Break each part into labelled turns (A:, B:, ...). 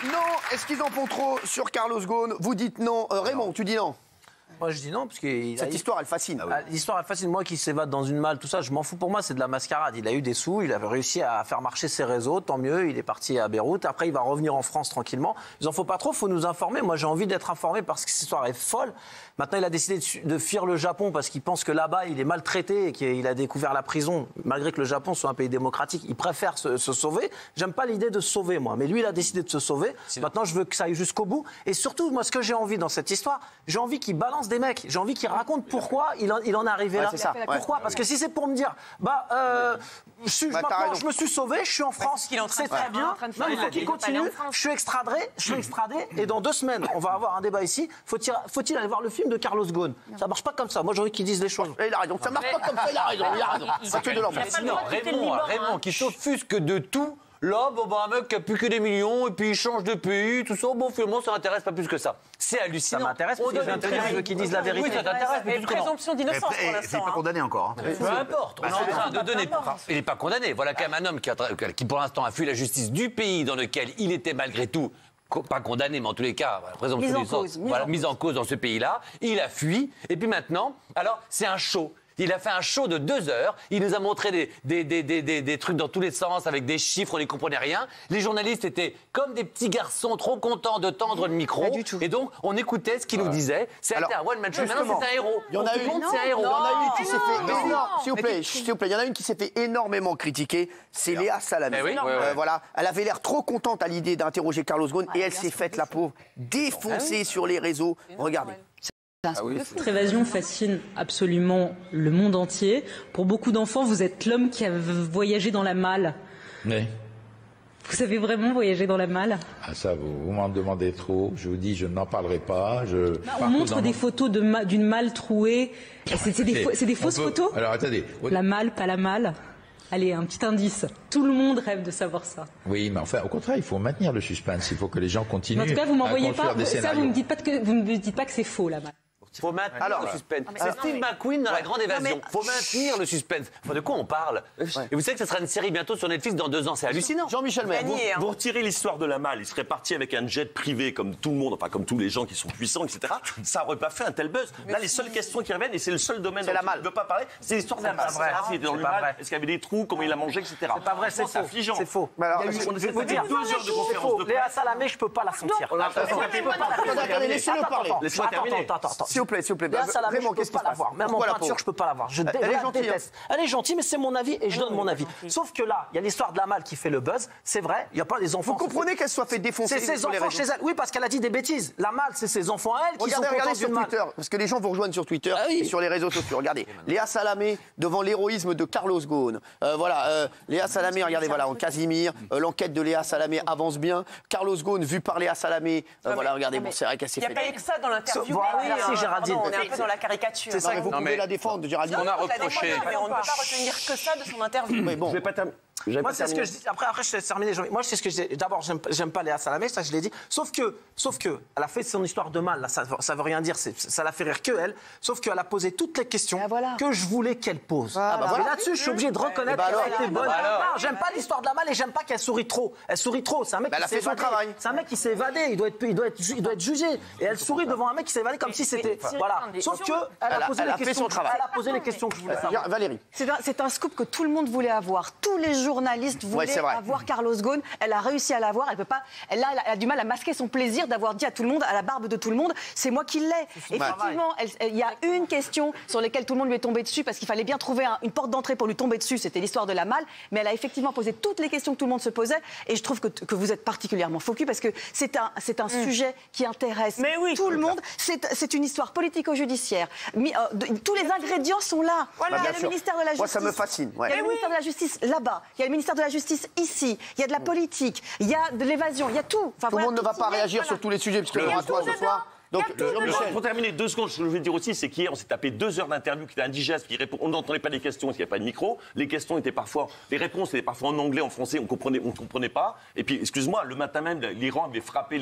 A: non. Est-ce qu'ils en font trop sur Carlos Ghosn? Vous dites non. Raymond, tu dis non.
B: Moi, je dis non, parce que...
A: Cette histoire, elle fascine.
B: L'histoire, elle fascine. Moi qui s'évade dans une malle, tout ça, je m'en fous. Pour moi, c'est de la mascarade. Il a eu des sous, il avait réussi à faire marcher ses réseaux, tant mieux. Il est parti à Beyrouth. Après, il va revenir en France tranquillement. Il en faut pas trop, il faut nous informer. Moi, j'ai envie d'être informé parce que cette histoire est folle. Maintenant, il a décidé de fuir le Japon parce qu'il pense que là-bas, il est maltraité et qu'il a découvert la prison. Malgré que le Japon soit un pays démocratique, il préfère se sauver. J'aime pas l'idée de se sauver, moi. Mais lui, il a décidé de se sauver. Maintenant, je veux que ça aille jusqu'au bout. Et surtout, moi, ce que j'ai envie dans cette histoire, j'ai envie qu'il balance des mecs. J'ai envie qu'il raconte pourquoi il en est arrivé là. Pourquoi? Parce que si c'est pour me dire, maintenant, je me suis sauvé, je suis en France, c'est très bien. Non, il faut qu'il continue. Je suis extradé, et dans 2 semaines, on va avoir un débat ici. Faut-il aller voir le film de Carlos Ghosn? Ça marche pas comme ça. Moi, j'ai envie qu'ils disent les choses.
A: Il a raison. Ça marche pas comme ça. Il a raison. Ça fait de l'homme.
C: Raymond, qui s'offusque de tout. Là, un mec qui a plus que des millions, et puis il change de pays, tout ça, finalement, ça m'intéresse pas plus que ça. C'est hallucinant.
B: Ça m'intéresse, parce que j'ai intérêt qu'ils disent la vérité.
C: Oui, ça t'intéresse,
D: mais présomption d'innocence pour l'instant.
E: C'est pas condamné encore.
C: Peu importe, on est en train de donner... Il n'est pas condamné. Voilà quand même un homme qui, pour l'instant, a fui la justice du pays dans lequel il était malgré tout, pas condamné, mais en tous les cas, mise en cause dans ce pays-là. Il a fui, et puis maintenant, alors, c'est un show. Il a fait un show de 2 heures. Il nous a montré des trucs dans tous les sens, avec des chiffres, on n'y comprenait rien. Les journalistes étaient comme des petits garçons trop contents de tendre le micro. Et donc, on écoutait ce qu'il nous disait. C'était un one-man show. Maintenant, c'est un héros.
A: Il y en a une qui s'est fait énormément. S'il vous plaît, il y en a une qui s'est fait énormément critiquer. C'est Léa Salamé. Voilà. Elle avait l'air trop contente à l'idée d'interroger Carlos Ghosn et elle s'est faite, la pauvre, défoncer sur les réseaux. Regardez.
F: Votre évasion fascine absolument le monde entier. Pour beaucoup d'enfants, vous êtes l'homme qui a voyagé dans la malle.
G: Oui.
F: Vous avez vraiment voyagé dans la malle?
G: Ah ça, vous m'en demandez trop. Je vous dis, je n'en parlerai pas.
F: On montre des photos d'une malle trouée. C'est des fausses photos?
G: Alors attendez.
F: La malle, pas la malle. Allez, un petit indice. Tout le monde rêve de savoir ça.
G: Oui, mais enfin, au contraire, il faut maintenir le suspense. Il faut que les gens continuent.
F: En tout cas, vous m'envoyez pas.
G: Ça,
F: vous me dites pas que c'est faux, la malle.
C: Faut maintenir le suspense. C'est Steve McQueen dans La Grande Évasion. Faut maintenir le suspense. De quoi on parle? Et vous savez que ça sera une série bientôt sur Netflix dans 2 ans. C'est hallucinant.
A: Jean-Michel Maire.
H: Vous retirez l'histoire de la malle. Il serait parti avec un jet privé comme tout le monde, enfin comme tous les gens qui sont puissants, etc. Ça n'aurait pas fait un tel buzz. Là, les seules questions qui reviennent, et c'est le seul domaine dont il ne veut pas parler, c'est l'histoire de la malle. Est-ce qu'il y avait des trous, comment il a mangé, etc.
B: C'est pas vrai, c'est faux. C'est faux.
H: On
B: vais vous dire
H: 2 heures de conférence de presse.
B: Léa Salamé, je peux pas la sentir.
A: Laissez-le parler.
H: Laissez-moi terminer.
A: S'il vous plaît.
B: Vraiment, qu'est-ce qui se passe? Même en peinture, je peux pas la voir. Je déteste. Elle est gentille, mais c'est mon avis et je donne mon avis. Sauf que là, il y a l'histoire de la malle qui fait le buzz. C'est vrai, il n'y a pas les enfants.
A: Vous comprenez qu'elle soit fait défoncer?
B: C'est ses enfants chez elle. Oui, parce qu'elle a dit des bêtises. La malle, c'est ses enfants à elle qui sont
A: Regardez
B: contents
A: sur
B: d'une malle.
A: Twitter, parce que les gens vous rejoignent sur Twitter et sur les réseaux sociaux. Regardez, Léa Salamé devant l'héroïsme de Carlos Ghosn. Léa Salamé, regardez, voilà, en Casimir, l'enquête de Léa Salamé avance bien. Carlos Ghosn vu par Léa Salamé. Regardez, bon, c'est vrai qu'elle s'est fait.
D: Il n'y a pas eu que ça dans l'interview.
B: Merci Géraldine.
D: On est un peu dans la caricature.
A: C'est ça, vous pouvez la défendre, Géraldine.
D: On a reproché. Mais on ne peut pas retenir que ça de son interview.
A: Mais bon.
H: Je vais pas terminer.
B: Moi, c'est ce que je dis. Après, je te laisse terminer. Moi, c'est ce que je dis. D'abord, j'aime pas Léa Salamé, ça, je l'ai dit. Sauf que, elle a fait son histoire de mal. Là, ça veut rien dire. Ça la fait rire que elle. Sauf qu'elle a posé toutes les questions que je voulais qu'elle pose. Et là-dessus, je suis obligé de reconnaître qu'elle a été bonne. Non, j'aime pas l'histoire de la malle et j'aime pas qu'elle sourit trop. Elle sourit trop. C'est un mec qui s'est évadé. C'est un mec qui s'est évadé. Il doit être jugé. Et elle sourit devant un mec qui s'est évadé comme si c'était. Voilà. Sauf que elle a posé les questions. Elle a posé les questions que je voulais savoir.
A: Valérie.
I: C'est un scoop que tout le monde voulait avoir. Tous les journalistes voulaient avoir Carlos Ghosn. Elle a réussi à l'avoir. Elle peut pas. Elle a du mal à masquer son plaisir d'avoir dit à tout le monde, à la barbe de tout le monde, c'est moi qui l'ai. Effectivement, il y a une question sur laquelle tout le monde lui est tombé dessus parce qu'il fallait bien trouver une porte d'entrée pour lui tomber dessus. C'était l'histoire de la malle. Mais elle a effectivement posé toutes les questions que tout le monde se posait. Et je trouve que vous êtes particulièrement focus parce que c'est un sujet qui intéresse tout le monde. C'est une histoire politico-judiciaire. Tous les ingrédients sont là. Il y a le ministère de la Justice.
A: Moi, ça me fascine.
I: Il y a le ministère de la Justice là-bas. Il y a le ministère de la Justice ici. Il y a de la politique. Il y a de l'évasion. Il y a tout.
A: Tout le monde ne va pas réagir sur tous les sujets, parce que le ce soir. Donc,
H: pour terminer, 2 secondes, ce que je veux dire aussi, c'est qu'hier, on s'est tapé 2 heures d'interview qui étaient indigeste, on n'entendait pas les questions parce qu'il n'y avait pas de micro. Les questions étaient parfois, les réponses étaient parfois en anglais, en français, on ne comprenait pas. Et puis, excuse-moi, le matin même, l'Iran avait frappé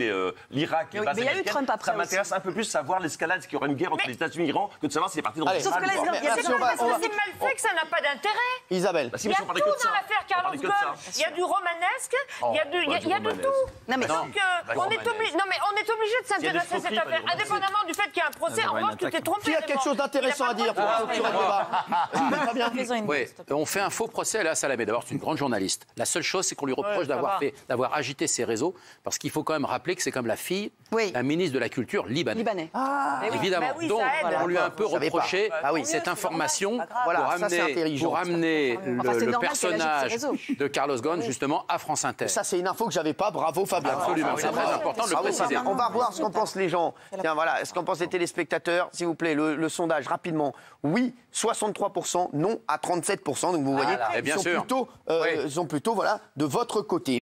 H: l'Irak.
I: Mais il y a eu Trump après.
H: Ça m'intéresse un peu plus de savoir l'escalade, qu'il y aura une guerre entre les États-Unis et l'Iran, que de savoir si c'est parti dans le
I: Sauf que là,
D: C'est mal fait que ça n'a pas d'intérêt.
A: Isabelle.
D: Il y a tout dans l'affaire Carlos Ghosn. Il y a du romanesque, il y a de tout.
I: Non, mais
D: Donc, on est obligé de s'intéresser à cette affaire, indépendamment du fait qu'il y a un procès. En revanche, tu t'es trompé.
A: Qui a quelque chose d'intéressant à dire?
E: Oui, on fait un faux procès à Léa Salamé. D'abord, c'est une grande journaliste. La seule chose, c'est qu'on lui reproche d'avoir agité ses réseaux, parce qu'il faut quand même rappeler que c'est comme la fille d'un ministre de la Culture libanais. Évidemment. Donc, on lui a un peu reproché cette information pour amener le personnage de Carlos Ghosn, justement, à France Inter.
A: Ça, c'est une info que j'avais pas. Bravo, Fabien.
E: Absolument, c'est très important de le préciser.
A: On va voir ce qu'en pensent les gens. Tiens, voilà, ce qu'en pensent les téléspectateurs. S'il vous plaît, le sondage, rapidement. Oui, 63%, non à 37%. Donc, vous voyez, ils sont plutôt de votre côté.